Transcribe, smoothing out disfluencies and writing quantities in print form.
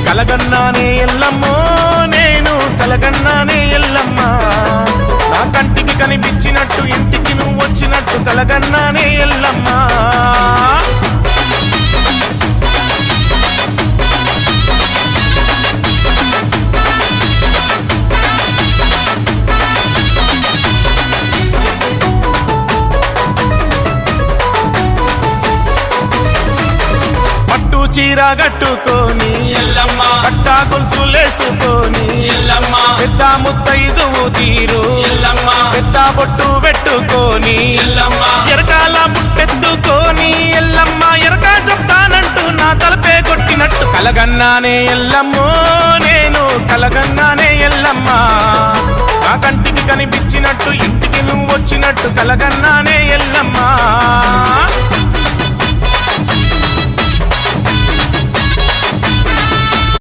కలగన్నానే ఎల్లమ్మో నేను కలగన్నానే ఎల్లమ్మ నా కంటికి కనిపించినట్టు ఇంటికి నువ్వు వచ్చినట్టు కలగన్నానే ఎల్లమ్మ చీర కట్టుకొని ఎల్లమ్మ పట్టా గొలుసులేసుకొని ఎల్లమ్మ పెద్ద ముత్తైదువు తీరు ఎల్లమ్మ పెద్ద బొట్టు పెట్టుకొని ఎల్లమ్మ ఎరకాల బుట్టెత్తుకొని ఎల్లమ్మ ఎరకా చెప్తానంటూ నా తలపే కొట్టినట్టు కలగన్నానే ఎల్లమ్మో నేను కలగన్నానే ఎల్లమ్మ నా కంటికి కనిపించినట్టు ఇంటికి నువ్వు వచ్చినట్టు కలగన్నానే ఎల్లమ్మ